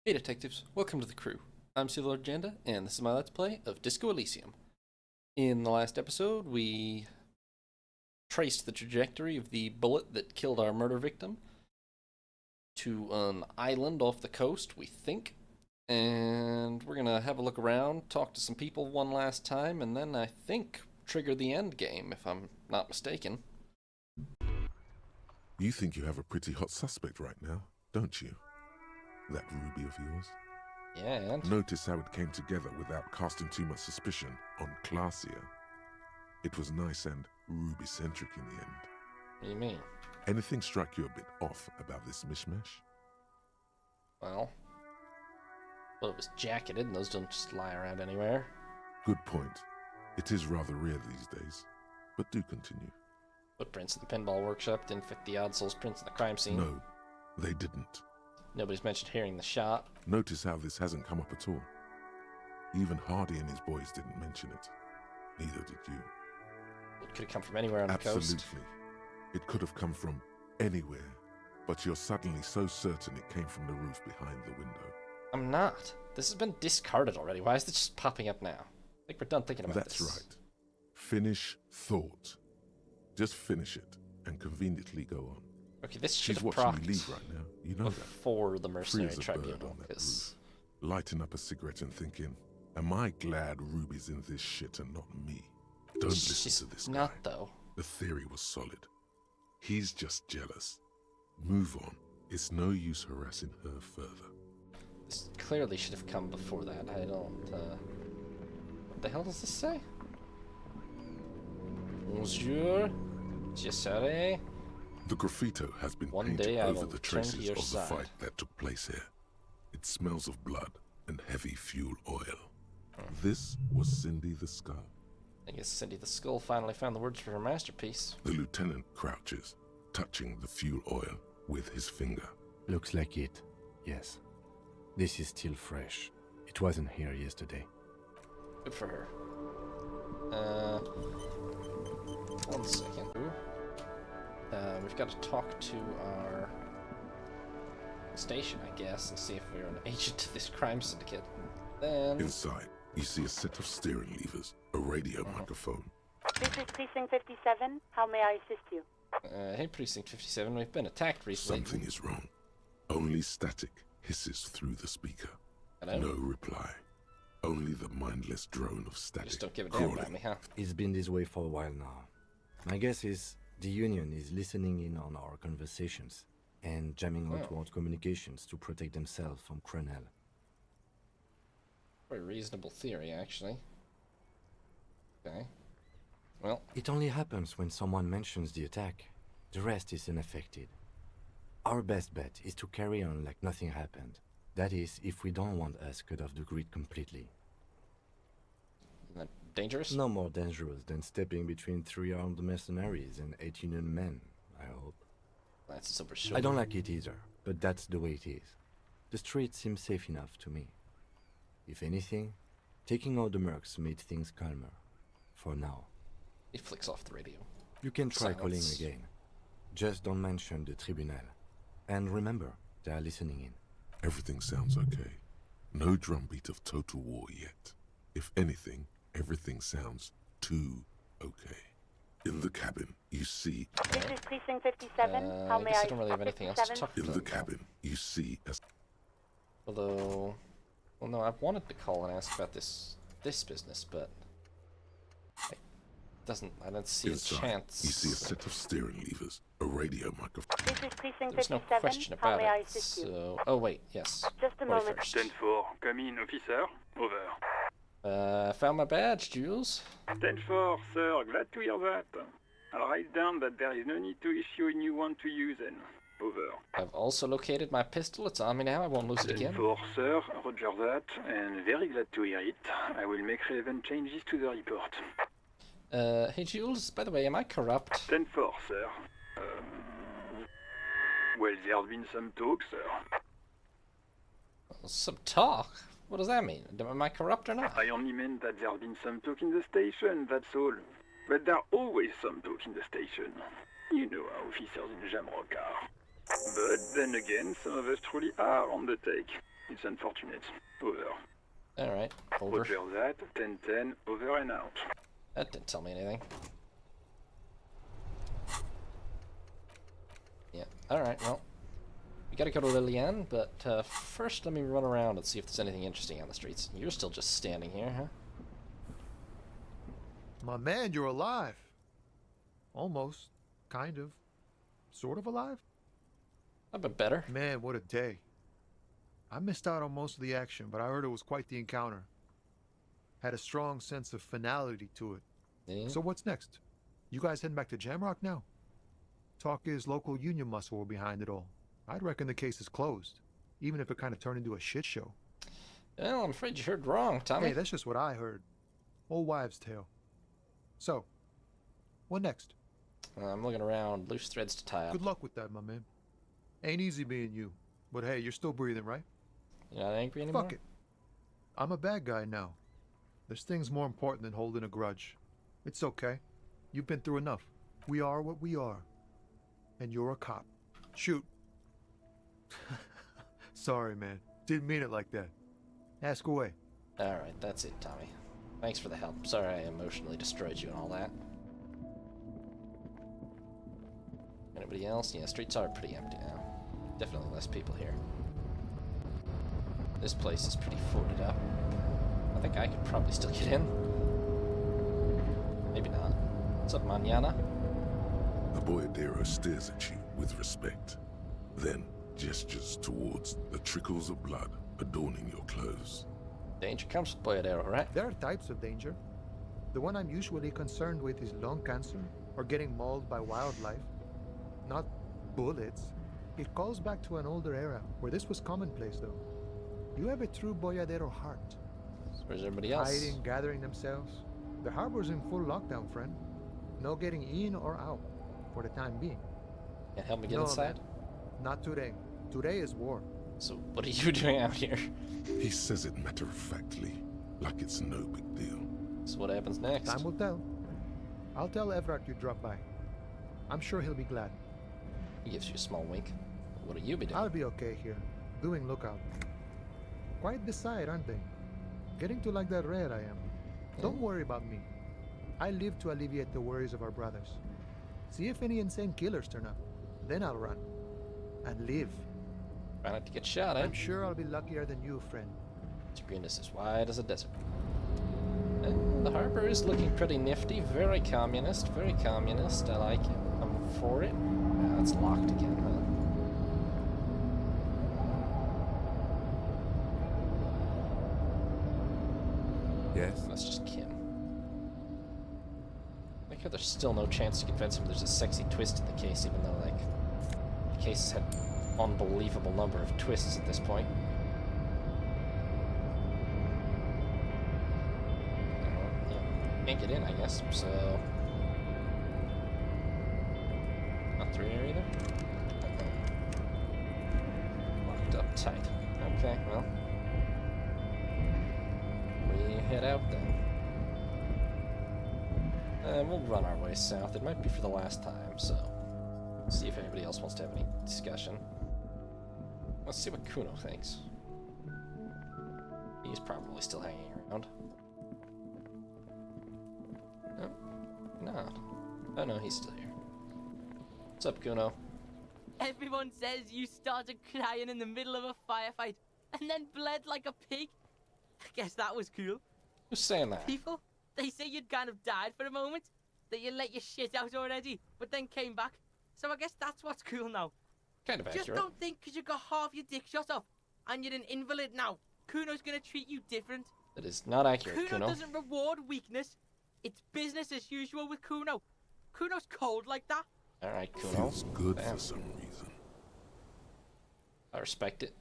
Hey detectives, welcome to the crew. I'm Civil Agenda, and this is my Let's Play of Disco Elysium. In the last episode, we traced the trajectory of the bullet that killed our murder victim to an island off the coast, we think. And we're gonna have a look around, talk to some people one last time, and then I think trigger the end game, if I'm not mistaken. You think you have a pretty hot suspect right now, don't you? That ruby of yours? Yeah, and? Notice how it came together without casting too much suspicion on Clausia. It was nice and ruby-centric in the end. What do you mean? Anything strike you a bit off about this mishmash? Well, it was jacketed, and those don't just lie around anywhere. Good point. It is rather rare these days, but do continue. Footprints in the pinball workshop didn't fit the Oddsoul's prints in the crime scene. No, they didn't. Nobody's mentioned hearing the shot. Notice how this hasn't come up at all. Even Hardy and his boys didn't mention it. Neither did you. It could have come from anywhere on the coast. Absolutely. It could have come from anywhere, but you're suddenly so certain it came from the roof behind the window. I'm not. This has been discarded already. Why is this just popping up now? I think we're done thinking about this. That's right. Finish thought. Just finish it and conveniently go on. Okay, this should She's have watching procced you leave right now. You know that. before the mercenary Free as a bird tribunal. on that 'Cause roof, lighting up a cigarette and thinking, am I glad Ruby's in this shit and not me? Don't she's listen to this not, guy. though. The theory was solid. He's just jealous. Move on. It's no use harassing her further. This clearly should have come before that. I don't, What the hell does this say? Bonjour. Cesare. The graffito has been One painted day I over will the turn to traces your of the side. fight that took place here. It smells of blood and heavy fuel oil. This was Cindy the Skull. I guess Cindy the Skull finally found the words for her masterpiece. The lieutenant crouches, touching the fuel oil with his finger. Looks like it, yes. This is still fresh. It wasn't here yesterday. Good for her. 1 second. We've got to talk to our station, I guess, and see if we're an agent to this crime syndicate. Then... Inside, you see a set of steering levers, a radio microphone. This is Precinct 57. How may I assist you? Hey, Precinct 57, we've been attacked recently. Something is wrong. Only static hisses through the speaker. Hello? No reply. Only the mindless drone of static. Just don't give a damn about me, huh? It's been this way for a while now. My guess is the Union is listening in on our conversations and jamming outward communications to protect themselves from Cronel. Very reasonable theory, actually. Okay. Well, It only happens when someone mentions the attack. The rest is unaffected. Our best bet is to carry on like nothing happened. That is, if we don't want us cut off the grid completely. isn't that dangerous? No more dangerous than stepping between 3 armed mercenaries and 8 Union men, I hope. That's super short. I don't like it either, but that's the way it is. The streets seem safe enough to me. If anything, taking out the mercs made things calmer. For now. He flicks off the radio. You can try calling Silence. again. Just don't mention the tribunal. And remember, they are listening in. Everything sounds okay. No drumbeat of total war yet. If anything, everything sounds too okay. In the cabin, you see... This is Precinct 57. How I may guess I I don't really have anything else to 57? talk In about. the cabin, you see a... Although... Well, no, I wanted to call and ask about this business, but... I don't see a Inside, chance. you see a set of steering levers, a radio microphone. This is Precinct There's no 57. question How about may I it, assist you? so... Oh, wait, yes. Just a What moment. first? 10-4, come in, officer. Over. I found my badge, Jules. 10-4, sir, glad to hear that. I'll write down that there is no need to issue a new one to you then. Over. I've also located my pistol. It's on me now. I won't lose it again. 10-4, sir, roger that, and very glad to hear it. I will make relevant changes to the report. Hey, Jules, by the way, am I corrupt? 10-4, sir. Well, there's been some talk, sir. Some talk? What does that mean? Am I corrupt or not? I only meant that there's been some talk in the station, that's all. But there's always some talk in the station. You know how officers in Jamrock are. But then again, some of us truly are on the take. It's unfortunate. Over. Alright, over. Roger that. 10-10, over and out. That didn't tell me anything. Yeah, alright, well. We gotta go to Liliane, but first let me run around and see if there's anything interesting on the streets. You're still just standing here, huh? My man, you're alive. Almost. Kind of. Sort of alive? A bit better. Man, what a day. I missed out on most of the action, but I heard it was quite the encounter. Had a strong sense of finality to it. Yeah. So what's next? You guys heading back to Jamrock now? Talk is local union muscle were behind it all. I'd reckon the case is closed, even if it kind of turned into a shit show. Well, I'm afraid you heard wrong, Tommy. Hey, that's just what I heard. Old wives' tale. So, what next? I'm looking around, loose threads to tie up. Good luck with that, my man. Ain't easy being you, but hey, you're still breathing, right? You're not angry anymore? Fuck it. I'm a bad guy now. There's things more important than holding a grudge. It's okay. You've been through enough. We are what we are. And you're a cop. Shoot. Sorry, man. Didn't mean it like that. Ask away. Alright, that's it, Tommy. Thanks for the help. Sorry I emotionally destroyed you and all that. Anybody else? Yeah, streets are pretty empty now. Definitely less people here. This place is pretty folded up. I think I could probably still get in. Maybe not. What's up, Manana? The boyadero stares at you with respect, then gestures towards the trickles of blood adorning your clothes. Danger comes with Boyadero, right? There are types of danger. The one I'm usually concerned with is lung cancer or getting mauled by wildlife. Not bullets. It calls back to an older era where this was commonplace, though. You have a true boyadero heart. So where's everybody else? Hiding, gathering themselves. The harbor's in full lockdown, friend. No getting in or out, for the time being. Can't help me get No, inside? man. Not today. Today is war. So what are you doing out here? He says it matter-of-factly, like it's no big deal. So what happens next? Time will tell. I'll tell Everett you dropped by. I'm sure he'll be glad. He gives you a small wink. What will you be doing? I'll be okay here, doing lookout. Quite the sight, aren't they? Getting to like that rare I am. Don't worry about me. I live to alleviate the worries of our brothers. See if any insane killers turn up. Then I'll run. And live. Try not to get shot, eh? I'm sure I'll be luckier than you, friend. Screen is as wide as a desert. The harbor is looking pretty nifty. Very communist. Very communist. I like it. I'm for it. Ah, it's locked again, huh? Yes? That's just Kim. Like how there's still no chance to convince him there's a sexy twist in the case, even though, like, the case has had unbelievable number of twists at this point. Yeah, can't get in, I guess, so... Not through here either? Locked up tight. Okay, well... we head out then. And we'll run our way south. It might be for the last time, so... see if anybody else wants to have any discussion. Let's see what Kuno thinks. He's probably still hanging around. No, not. Oh no, he's still here. What's up, Kuno? Everyone says you started crying in the middle of a firefight and then bled like a pig. I guess that was cool. Who's saying that? People, they say you'd kind of died for a moment, that you let your shit out already, but then came back. So I guess that's what's cool now. Kind of Just accurate. don't think because you got half your dick shot off and you're an invalid now, Kuno's gonna treat you different. That is not accurate, Kuno Kuno. doesn't reward weakness. It's business as usual with Kuno. Kuno's cold like that. Alright, Kuno. Feels good Damn. for some reason. I respect it.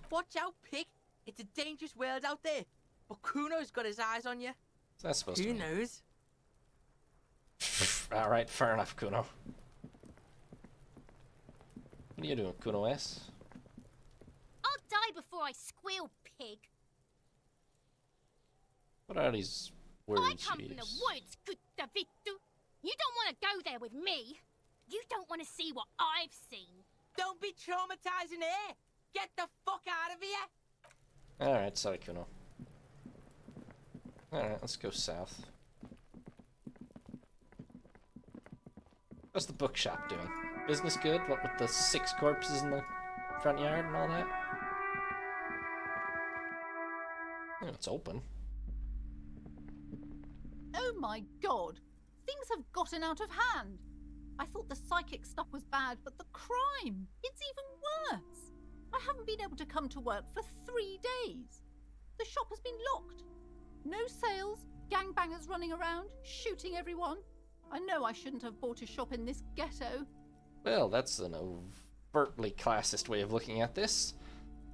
Watch out, pig. It's a dangerous world out there. But Kuno's got his eyes on you. What's that supposed Who to mean? knows? Alright, fair enough, Kuno. What are you doing, Kuno S? I'll die before I squeal, pig. What are these words I come you from the use? woods, good Davido. You don't want to go there with me. You don't want to see what I've seen. Don't be traumatizing here. Get the fuck out of Alright, sorry, Kuno. Alright, let's go south. What's the bookshop doing? Business good? What with the 6 corpses in the front yard and all that? Yeah, it's open. Oh my god! Things have gotten out of hand! I thought the psychic stuff was bad, but the crime! It's even worse! I haven't been able to come to work for 3 days. The shop has been locked. No sales, gangbangers running around, shooting everyone. I know I shouldn't have bought a shop in this ghetto. Well, that's an overtly classist way of looking at this.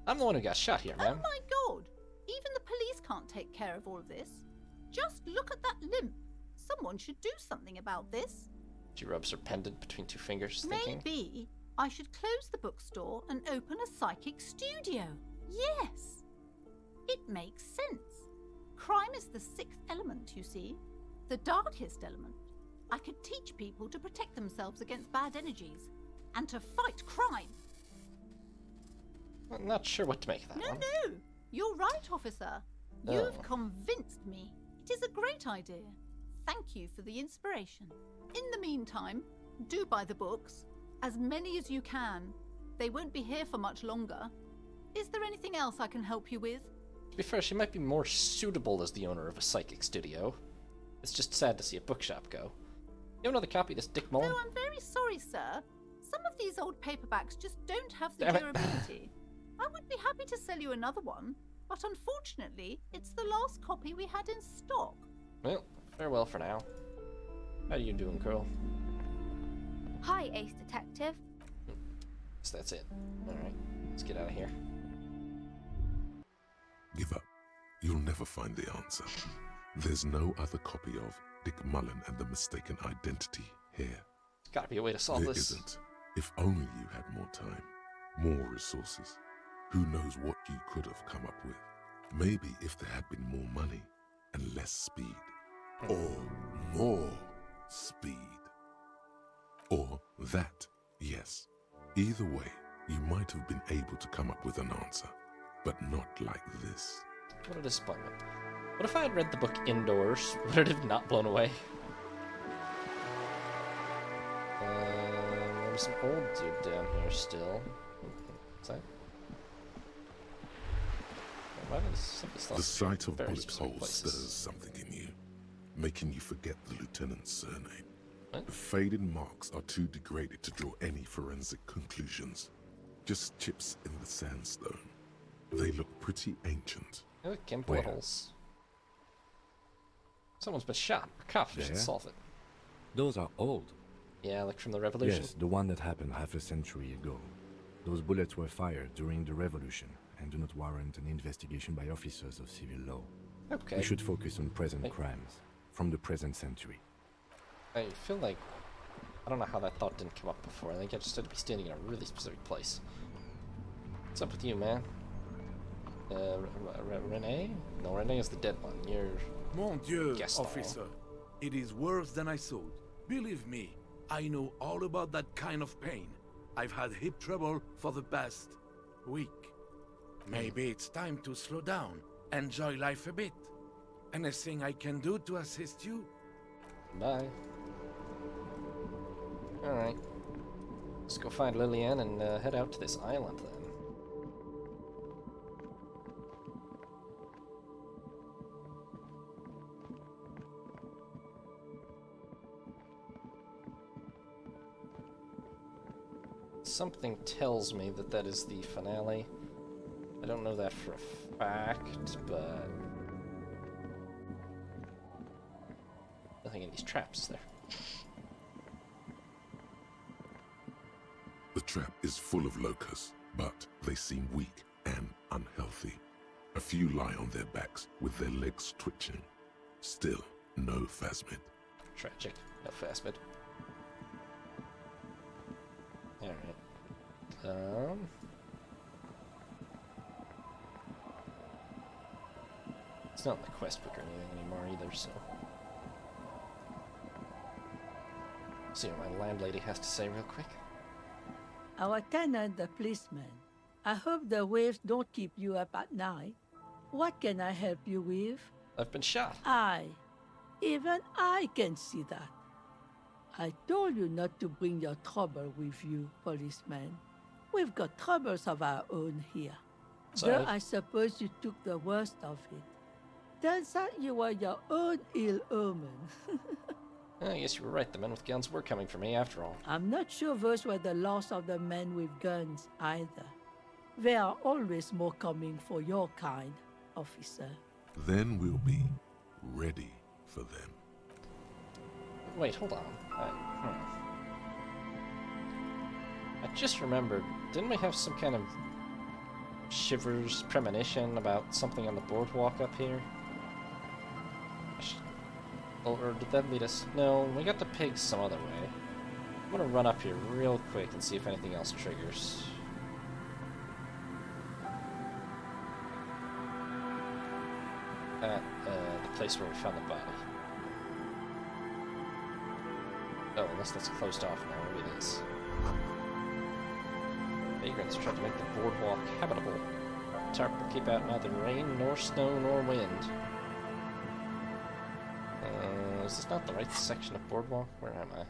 I'm the one who got shot here, man. Oh my god! Even the police can't take care of all of this. Just look at that limp. Someone should do something about this. She rubs her pendant between 2 fingers, thinking. Maybe I should close the bookstore and open a psychic studio. Yes! It makes sense. Crime is the 6th element, you see. The darkest element. I could teach people to protect themselves against bad energies and to fight crime. I'm not sure what to make of that one. No, you're right, officer. You've convinced me. It is a great idea. Thank you for the inspiration. In the meantime, do buy the books. As many as you can. They won't be here for much longer. Is there anything else I can help you with? To be fair, she might be more suitable as the owner of a psychic studio. It's just sad to see a bookshop go. You have another copy of this Dick Mullen? No, I'm very sorry, sir. Some of these old paperbacks just don't have the Damn it. durability. I would be happy to sell you another one, but unfortunately, it's the last copy we had in stock. Well, farewell for now. How you doing, girl? Hi, Ace Detective. So that's it. Alright, let's get out of here. Give up. You'll never find the answer. There's no other copy of Dick Mullen and the Mistaken Identity here. There's gotta be a way to solve There this. isn't. If only you had more time, more resources. Who knows what you could have come up with? Maybe if there had been more money and less speed. Or more speed. Or that, yes. Either way, you might have been able to come up with an answer, but not like this. What a disappointment. What if I had read the book indoors? Would it have not blown away? There's an old dude down here still. What's that? Why does something The sight of very bullet specific holes places? stirs something in you, making you forget the lieutenant's surname. What? The faded marks are too degraded to draw any forensic conclusions. Just chips in the sandstone. They look pretty ancient. Oh, look, Kim bullet Where? holes. Someone's been shot or cuffed. We should There? solve it. Those are old. Yeah, like from the revolution. Yes, the one that happened half a century ago. Those bullets were fired during the revolution and do not warrant an investigation by officers of civil law. Okay. We should focus on present Hey. crimes from the present century. I feel like I don't know how that thought didn't come up before. I think I just had to be standing in a really specific place. What's up with you, man? Renee? No, Renee is the dead one. You're Mon Dieu, Gaston. officer. It is worse than I thought. Believe me, I know all about that kind of pain. I've had hip trouble for the past week. Maybe it's time to slow down, enjoy life a bit. Anything I can do to assist you? bye. Alright. Let's go find Lillian and head out to this island then. Something tells me that that is the finale. I don't know that for a fact, but nothing in these traps is there. The trap is full of locusts, but they seem weak and unhealthy. A few lie on their backs with their legs twitching. Still, no phasmid. Tragic. No phasmid. Alright. It's not in the quest book or anything anymore either, so. See what my landlady has to say real quick. Our tenant, the policeman. I hope the waves don't keep you up at night. What can I help you with? I've been shot. Even I can see that. I told you not to bring your trouble with you, policeman. We've got troubles of our own here. Sorry. Though I suppose you took the worst of it. Turns out you were your own ill omen. I guess you were right. The men with guns were coming for me after all. I'm not sure those were the last of the men with guns either. There are always more coming for your kind, officer. Then we'll be ready for them. Wait, hold on. I just remembered, didn't we have some kind of shivers premonition about something on the boardwalk up here? Or did that lead us? No, we got the pigs some other way. I'm gonna run up here real quick and see if anything else triggers. At the place where we found the body. Oh, unless that's closed off now, maybe it is. Vagrants tried to make the boardwalk habitable. The tarp will keep out neither rain, nor snow, nor wind. Is this not the right section of boardwalk? Where am I?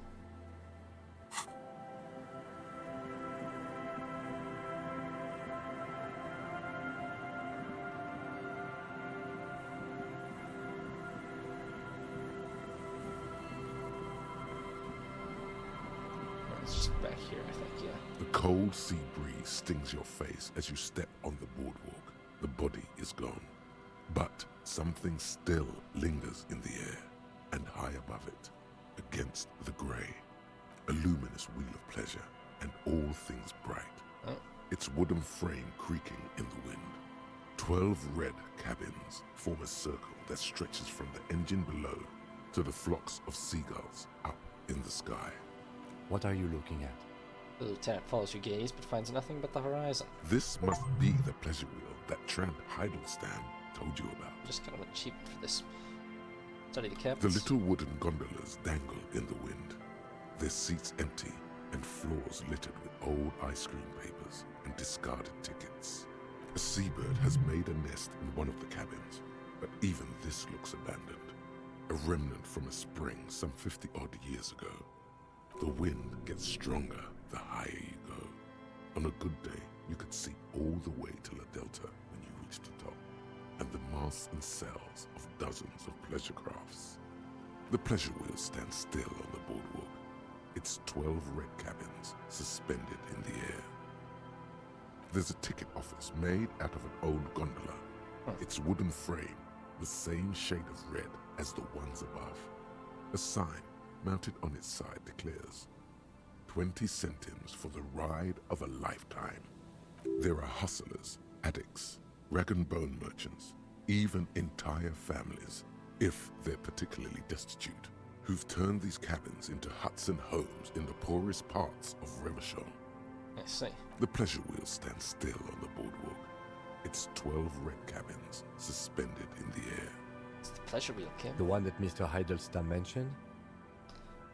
It's just back here, I think, yeah. The cold sea breeze stings your face as you step on the boardwalk. The body is gone, but something still lingers in the air, and high above it, against the grey, a luminous wheel of pleasure, and all things bright. Oh. Its wooden frame creaking in the wind. 12 red cabins form a circle that stretches from the engine below to the flocks of seagulls up in the sky. What are you looking at? The lieutenant follows your gaze, but finds nothing but the horizon. This must be the pleasure wheel that Tramp Heidelstein told you about. Just kind of achievement for this. Study the cabins. The little wooden gondolas dangle in the wind, their seats empty and floors littered with old ice cream papers and discarded tickets. A seabird has made a nest in one of the cabins, but even this looks abandoned. A remnant from a spring some 50-odd years ago. The wind gets stronger the higher you go. On a good day, you could see all the way to La Delta when you reach the top, and the masts and sails of dozens of pleasure crafts. The pleasure wheel stands still on the boardwalk, its 12 red cabins suspended in the air. There's a ticket office made out of an old gondola, its wooden frame the same shade of red as the ones above. A sign mounted on its side declares, 20 centimes for the ride of a lifetime. There are hustlers, addicts, rag and bone merchants, even entire families, if they're particularly destitute, who've turned these cabins into huts and homes in the poorest parts of Revachol. I see. The pleasure wheel stands still on the boardwalk, its 12 red cabins suspended in the air. It's the pleasure wheel, Kim. The one that Mr. Heidelstein mentioned?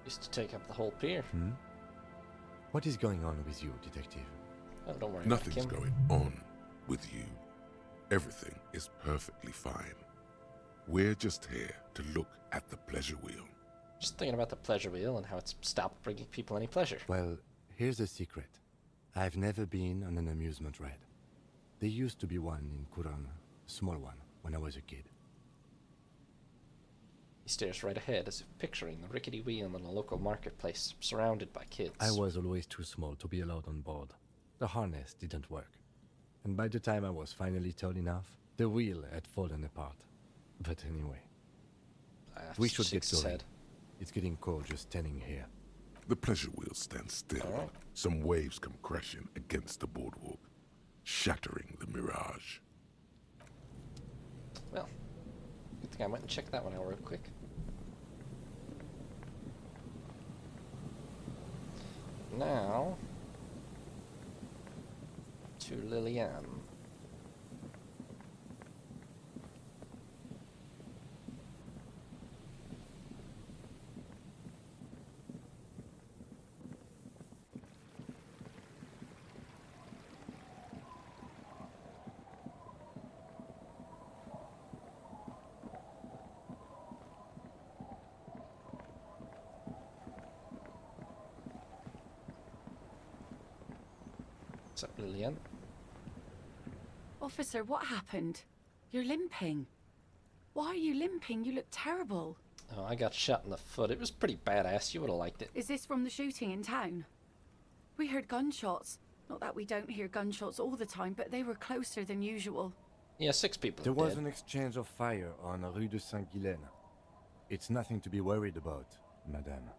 Used to take up the whole pier. What is going on with you, detective? Oh, don't worry Nothing's about it, going on with you. Everything is perfectly fine. We're just here to look at the pleasure wheel. Just thinking about the pleasure wheel and how it's stopped bringing people any pleasure. Well, here's the secret. I've never been on an amusement ride. There used to be one in Kuran, a small one, when I was a kid. He stares right ahead as if picturing the rickety wheel in a local marketplace, surrounded by kids. I was always too small to be allowed on board. The harness didn't work. And by the time I was finally tall enough, the wheel had fallen apart. But anyway, we should get going. It's getting cold just standing here. The pleasure wheel stands still. All right. Some waves come crashing against the boardwalk, shattering the mirage. Well, good thing I went and checked that one out real quick. Now, to Lillian. What's up, Lillian? Officer, what happened? You're limping. Why are you limping? You look terrible. Oh, I got shot in the foot. It was pretty badass. You would have liked it. Is this from the shooting in town? We heard gunshots. Not that we don't hear gunshots all the time, but they were closer than usual. Yeah, 6 people There are was dead. an exchange of fire on Rue de Saint-Guylaine. It's nothing to be worried about, madame.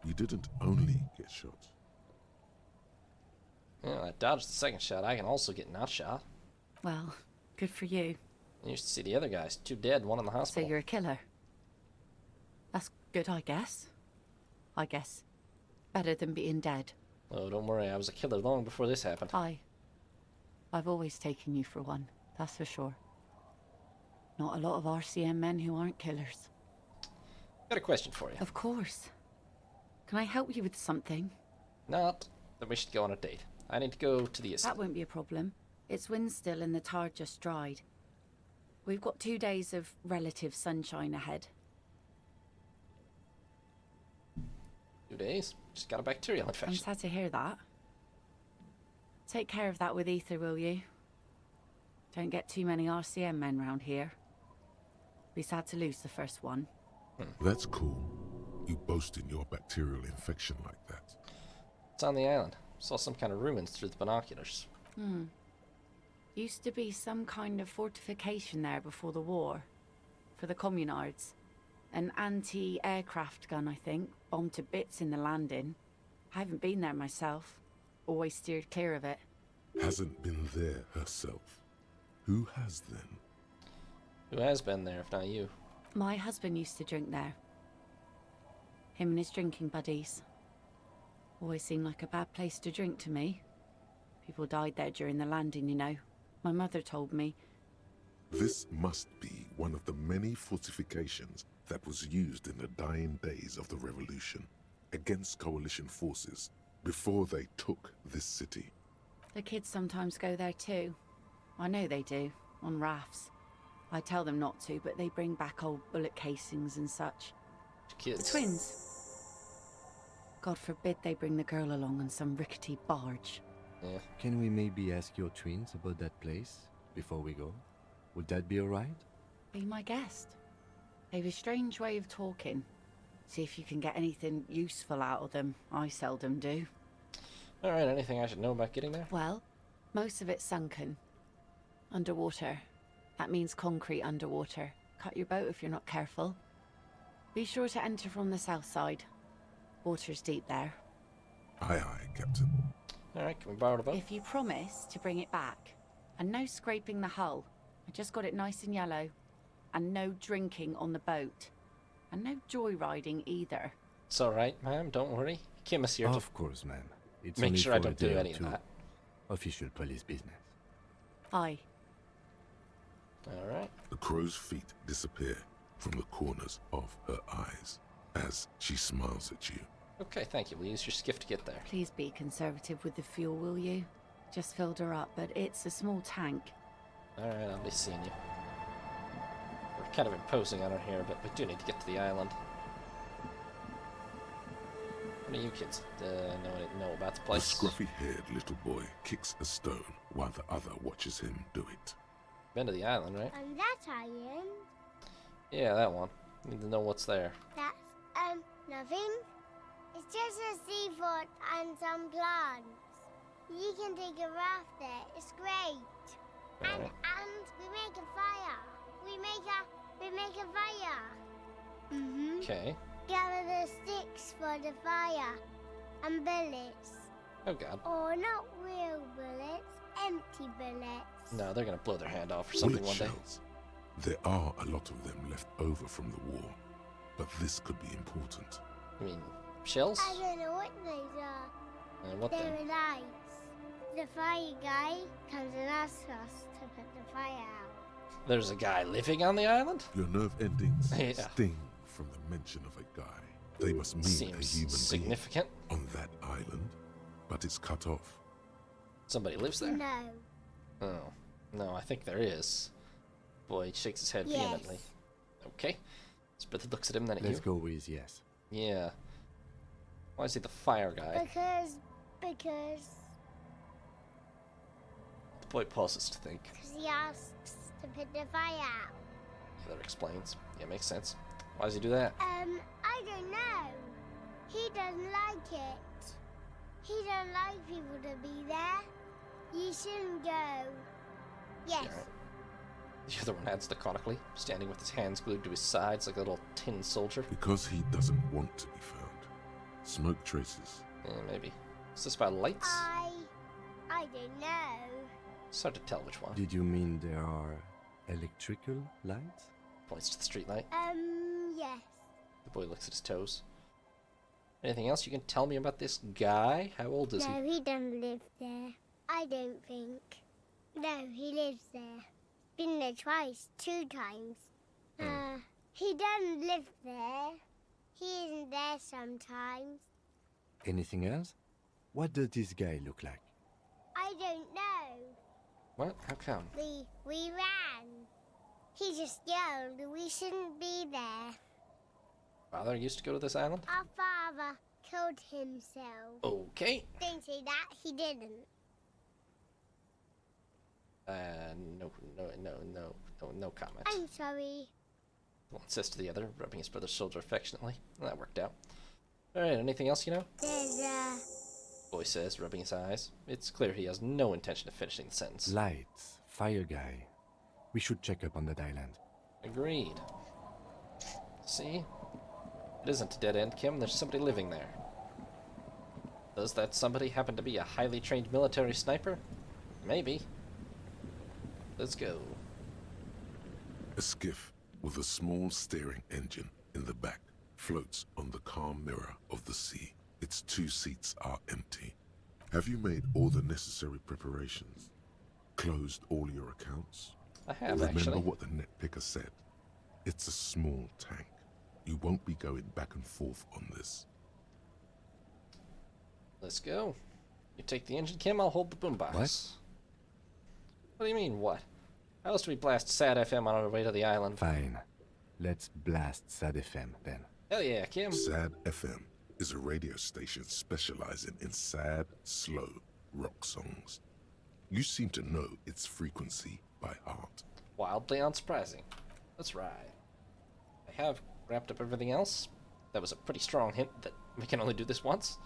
You didn't only get shot. Yeah, I dodged the second shot. I can also get not shot. Well, good for you. You used to see the other guys. 2 dead, 1 in the So hospital. you're a killer. That's good, I guess. I guess. Better than being dead. Oh, don't worry. I was a killer long before this happened. I've always taken you for one, that's for sure. Not a lot of RCM men who aren't killers. Got a question for you. Of course. Can I help you with something? Not that we should go on a date. I need to go to the estate. That won't be a problem. It's wind still and the tar just dried. We've got 2 days of relative sunshine ahead. 2 days? Just got a bacterial I'm infection. sad to hear that. Take care of that with ether, will you? Don't get too many RCM men round here. Be sad to lose the first one. That's cool. You boasting your bacterial infection like that. It's on the island. Saw some kind of ruins through the binoculars. Used to be some kind of fortification there before the war. For the communards. An anti-aircraft gun, I think. Bombed to bits in the landing. I haven't been there myself. Always steered clear of it. Hasn't been there herself. Who has then? Who has been there, if not you? My husband used to drink there. Him and his drinking buddies. Always seemed like a bad place to drink to me. People died there during the landing, you know. My mother told me. This must be one of the many fortifications that was used in the dying days of the revolution against coalition forces before they took this city. The kids sometimes go there too. I know they do, on rafts. I tell them not to, but they bring back old bullet casings and such. Kids. The twins. God forbid they bring the girl along on some rickety barge. Yeah. Can we maybe ask your twins about that place before we go? Would that be alright? Be my guest. They've a strange way of talking. See if you can get anything useful out of them. I seldom do. Alright, anything I should know about getting there? Well, most of it's sunken. Underwater. That means concrete underwater. Cut your boat if you're not careful. Be sure to enter from the south side. Water's deep there. Aye, aye, Captain. Alright, can we borrow the boat? If you promise to bring it back. And no scraping the hull. I just got it nice and yellow. And no drinking on the boat. And no joyriding either. It's alright, ma'am. Don't worry. Kim is here Of course, ma'am. It's make only sure I for a don't do day or any of two. that. Official police business. Aye. Alright. The crow's feet disappear from the corners of her eyes as she smiles at you. Okay, thank you. We'll use your skiff to get there. Please be conservative with the fuel, will you? Just filled her up, but it's a small tank. Alright, I'll be seeing you. We're kind of imposing on her here, but we do need to get to the island. What do you kids know about the The place? scruffy-haired little boy kicks a stone while the other watches him do it. Been to the island, right? And that island, Yeah, that one. Need to know what's there. that's, nothing. It's just a seafort and some plants. You can take a raft there. It's great. And we make a fire. We make a fire. Mm-hmm. Okay. Gather the sticks for the fire. And bullets. Oh god. Oh, not real bullets. Empty bullets. No, they're gonna blow their hand off or something Bullet one day. shells. There are a lot of them left over from the war, but this could be important. I mean, shells? I don't know what these are. What They're then? lights. The fire guy comes and asks us to put the fire out. There's a guy living on the island? Your nerve endings Yeah. sting from the mention of a guy. They must mean Seems a human significant. being on that island, but it's cut off. Somebody lives there? No. Oh. No, I think there is. Boy shakes his head Yes. vehemently. Okay. Sprither looks at him, then at Let's you. go with yes. Yeah. Why is he the fire guy? Because The boy pauses to think. Because he asks to put the fire out. The other explains. Yeah, makes sense. Why does he do that? I don't know. He doesn't like it. He don't like people to be there. You shouldn't go. Yes. Yeah. The other one adds laconically, standing with his hands glued to his sides like a little tin soldier. Because he doesn't want to be found. Smoke traces. Yeah, maybe. Is this about lights? I don't know. It's hard to tell which one. Did you mean there are electrical lights? Points to the street light. Yes. The boy looks at his toes. Anything else you can tell me about this guy? How old is No, he? he doesn't live there. I don't think. No, he lives there. Been there twice, 2 times. He doesn't live there. He isn't there sometimes. Anything else? What does this guy look like? I don't know. What? How come? We ran. He just yelled we shouldn't be there. Father used to go to this island? Our father killed himself. Okay. Don't say that, he didn't. No comment. I'm sorry. One says to the other, rubbing his brother's shoulder affectionately. That worked out. Alright, anything else you know? There's Boy says, rubbing his eyes. It's clear he has no intention of finishing the sentence. Lights. Fire guy. We should check up on that island. Agreed. See? It isn't a dead end, Kim. There's somebody living there. Does that somebody happen to be a highly trained military sniper? Maybe. Let's go. A skiff with a small steering engine in the back floats on the calm mirror of the sea. Its 2 seats are empty. Have you made all the necessary preparations? Closed all your accounts? I have, Remember actually. what the net picker said. It's a small tank. You won't be going back and forth on this. Let's go. You take the engine, Kim, I'll hold the boombox. What do you mean, what? How else do we blast SAD FM on our way to the island? Fine. Let's blast SAD FM then. Hell yeah, Kim. SAD FM is a radio station specializing in sad, slow rock songs. You seem to know its frequency by heart. Wildly unsurprising. Let's ride. I have wrapped up everything else. That was a pretty strong hint that we can only do this once.